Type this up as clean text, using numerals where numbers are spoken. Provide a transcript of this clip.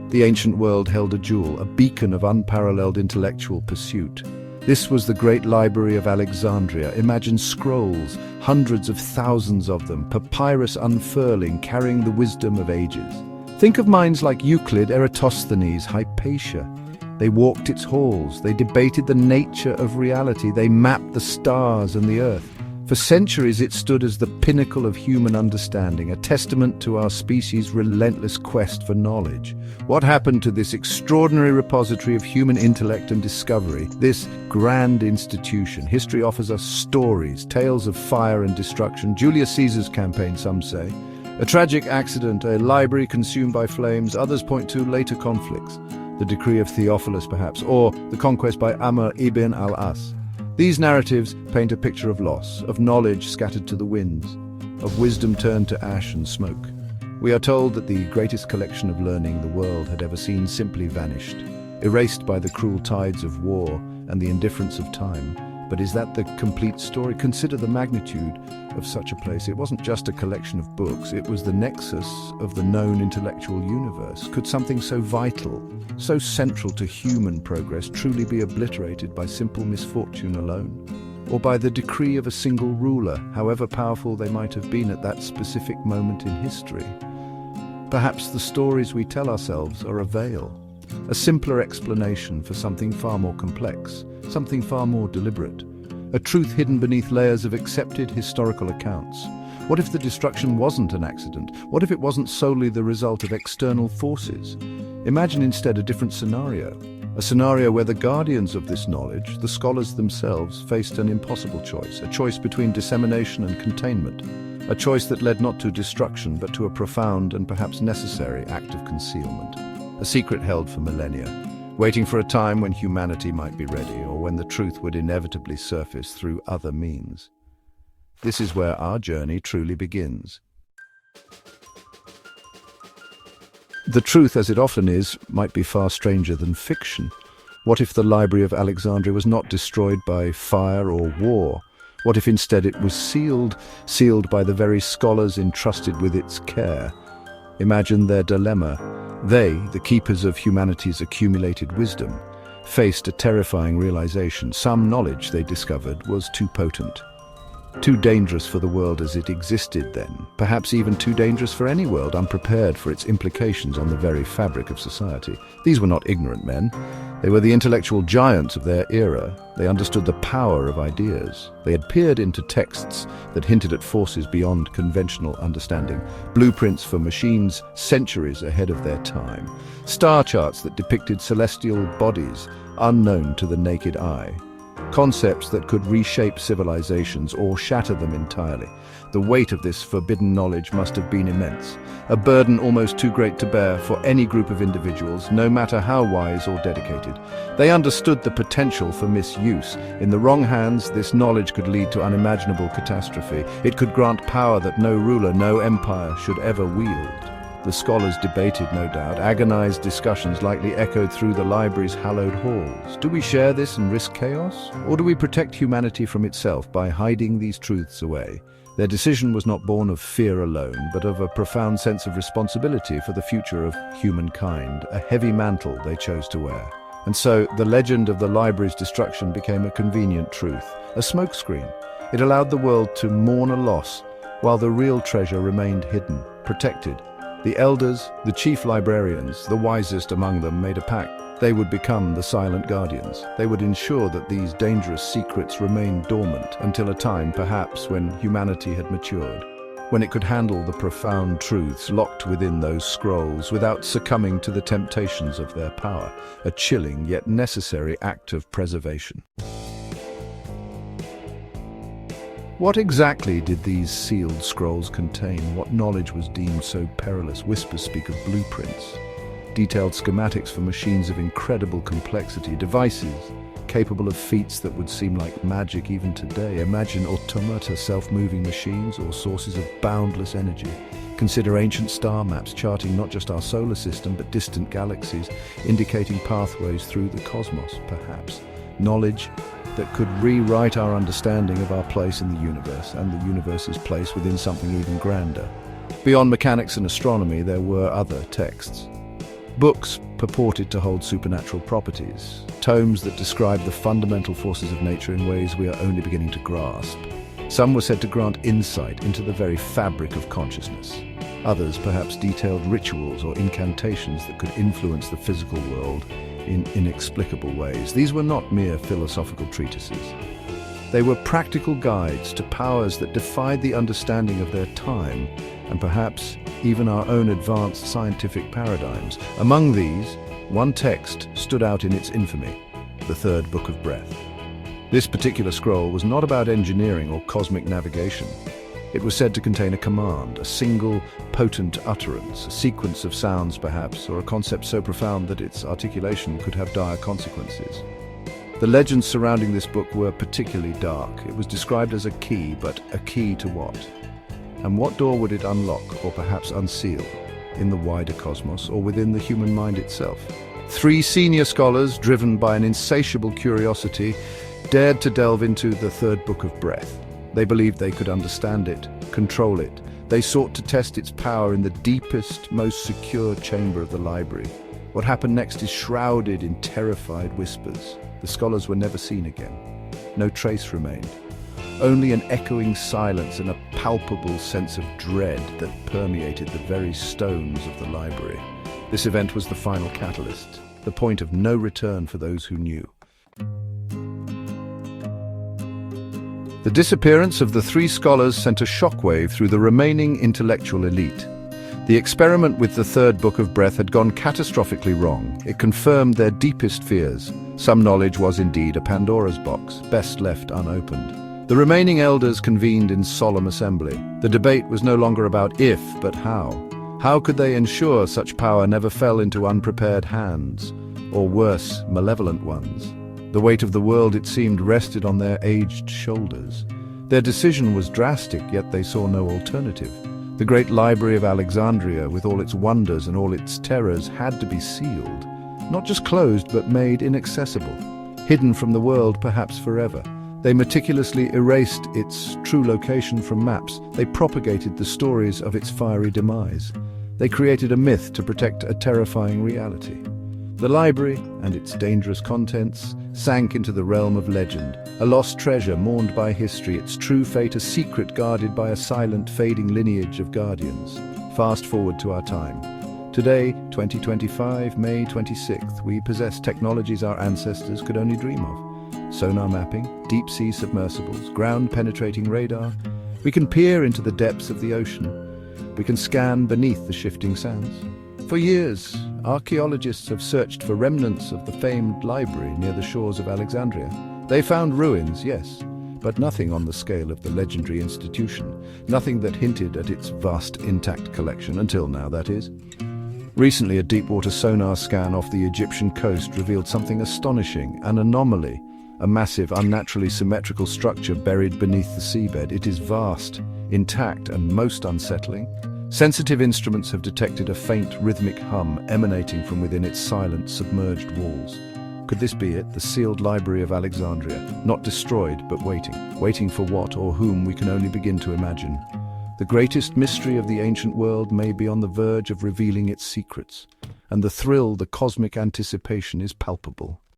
The ancient world held a jewel, a beacon of unparalleled intellectual pursuit. This was the great Library of Alexandria. Imagine scrolls, hundreds of thousands of them, papyrus unfurling, carrying the wisdom of ages. Think of minds like Euclid, Eratosthenes, Hypatia. They walked its halls, they debated the nature of reality, they mapped the stars and the earth. For centuries it stood as the pinnacle of human understanding, a testament to our species' relentless quest for knowledge. What happened to this extraordinary repository of human intellect and discovery, this grand institution? History offers us stories, tales of fire and destruction, Julius Caesar's campaign, some say. A tragic accident, a library consumed by flames, others point to later conflicts. The decree of Theophilus, perhaps, or the conquest by Amr ibn al-As. These narratives paint a picture of loss, of knowledge scattered to the winds, of wisdom turned to ash and smoke. We are told that the greatest collection of learning the world had ever seen simply vanished, erased by the cruel tides of war and the indifference of time. But is that the complete story? Consider the magnitude of such a place. It wasn't just a collection of books, it was the nexus of the known intellectual universe. Could something so vital, so central to human progress, truly be obliterated by simple misfortune alone? Or by the decree of a single ruler, however powerful they might have been at that specific moment in history? Perhaps the stories we tell ourselves are a veil, a simpler explanation for something far more complex, something far more deliberate, a truth hidden beneath layers of accepted historical accounts. What if the destruction wasn't an accident? What if it wasn't solely the result of external forces? Imagine instead a different scenario, a scenario where the guardians of this knowledge, the scholars themselves, faced an impossible choice, a choice between dissemination and containment, a choice that led not to destruction but to a profound and perhaps necessary act of concealment. A secret held for millennia, waiting for a time when humanity might be ready, or when the truth would inevitably surface through other means. This is where our journey truly begins. The truth, as it often is, might be far stranger than fiction. What if the Library of Alexandria was not destroyed by fire or war? What if instead it was sealed by the very scholars entrusted with its care? Imagine their dilemma. They, the keepers of humanity's accumulated wisdom, faced a terrifying realization. Some knowledge, they discovered, was too potent, too dangerous for the world as it existed then, perhaps even too dangerous for any world unprepared for its implications on the very fabric of society. These were not ignorant men. They were the intellectual giants of their era. They understood the power of ideas. They had peered into texts that hinted at forces beyond conventional understanding, blueprints for machines centuries ahead of their time, star charts that depicted celestial bodies unknown to the naked eye, concepts that could reshape civilizations or shatter them entirely. The weight of this forbidden knowledge must have been immense, a burden almost too great to bear for any group of individuals, no matter how wise or dedicated. They understood the potential for misuse. In the wrong hands, this knowledge could lead to unimaginable catastrophe. It could grant power that no ruler, no empire should ever wield. The scholars debated, no doubt. Agonized discussions likely echoed through the library's hallowed halls. Do we share this and risk chaos? Or do we protect humanity from itself by hiding these truths away? Their decision was not born of fear alone, but of a profound sense of responsibility for the future of humankind, a heavy mantle they chose to wear. And so, the legend of the library's destruction became a convenient truth, a smokescreen. It allowed the world to mourn a loss, while the real treasure remained hidden, protected. The elders, the chief librarians, the wisest among them, made a pact. They would become the silent guardians. They would ensure that these dangerous secrets remained dormant until a time, perhaps, when humanity had matured, when it could handle the profound truths locked within those scrolls without succumbing to the temptations of their power, a chilling yet necessary act of preservation. What exactly did these sealed scrolls contain? What knowledge was deemed so perilous? Whispers speak of blueprints, detailed schematics for machines of incredible complexity, devices capable of feats that would seem like magic even today. Imagine automata, self-moving machines, or sources of boundless energy. Consider ancient star maps charting not just our solar system but distant galaxies, indicating pathways through the cosmos, perhaps. Knowledge that could rewrite our understanding of our place in the universe and the universe's place within something even grander. Beyond mechanics and astronomy, there were other texts. Books purported to hold supernatural properties, tomes that described the fundamental forces of nature in ways we are only beginning to grasp. Some were said to grant insight into the very fabric of consciousness. Others perhaps detailed rituals or incantations that could influence the physical world in inexplicable ways. These were not mere philosophical treatises. They were practical guides to powers that defied the understanding of their time, and perhaps even our own advanced scientific paradigms. Among these, one text stood out in its infamy, the Third Book of Breath. This particular scroll was not about engineering or cosmic navigation. It was said to contain a command, a single, potent utterance, a sequence of sounds perhaps, or a concept so profound that its articulation could have dire consequences. The legends surrounding this book were particularly dark. It was described as a key, but a key to what? And what door would it unlock, or perhaps unseal, in the wider cosmos, or within the human mind itself? 3 senior scholars, driven by an insatiable curiosity, dared to delve into the Third Book of Breath. They believed they could understand it, control it. They sought to test its power in the deepest, most secure chamber of the library. What happened next is shrouded in terrified whispers. The scholars were never seen again. No trace remained. Only an echoing silence and a palpable sense of dread that permeated the very stones of the library. This event was the final catalyst, the point of no return for those who knew. The disappearance of the 3 scholars sent a shockwave through the remaining intellectual elite. The experiment with the Third Book of Breath had gone catastrophically wrong. It confirmed their deepest fears. Some knowledge was indeed a Pandora's box, best left unopened. The remaining elders convened in solemn assembly. The debate was no longer about if, but how. How could they ensure such power never fell into unprepared hands, or worse, malevolent ones? The weight of the world, it seemed, rested on their aged shoulders. Their decision was drastic, yet they saw no alternative. The great Library of Alexandria, with all its wonders and all its terrors, had to be sealed. Not just closed, but made inaccessible. Hidden from the world, perhaps forever. They meticulously erased its true location from maps. They propagated the stories of its fiery demise. They created a myth to protect a terrifying reality. The library and its dangerous contents sank into the realm of legend, a lost treasure mourned by history, its true fate a secret guarded by a silent, fading lineage of guardians. Fast forward to our time. Today, 2025, May 26th, we possess technologies our ancestors could only dream of. Sonar mapping, deep-sea submersibles, ground-penetrating radar. We can peer into the depths of the ocean. We can scan beneath the shifting sands. For years, archaeologists have searched for remnants of the famed library near the shores of Alexandria. They found ruins, yes, but nothing on the scale of the legendary institution, nothing that hinted at its vast intact collection, until now, that is. Recently, a deep-water sonar scan off the Egyptian coast revealed something astonishing, an anomaly, a massive, unnaturally symmetrical structure buried beneath the seabed. It is vast, intact, and most unsettling. Sensitive instruments have detected a faint, rhythmic hum emanating from within its silent, submerged walls. Could this be it, the sealed Library of Alexandria, not destroyed, but waiting? Waiting for what or whom we can only begin to imagine. The greatest mystery of the ancient world may be on the verge of revealing its secrets, and the thrill, the cosmic anticipation, is palpable.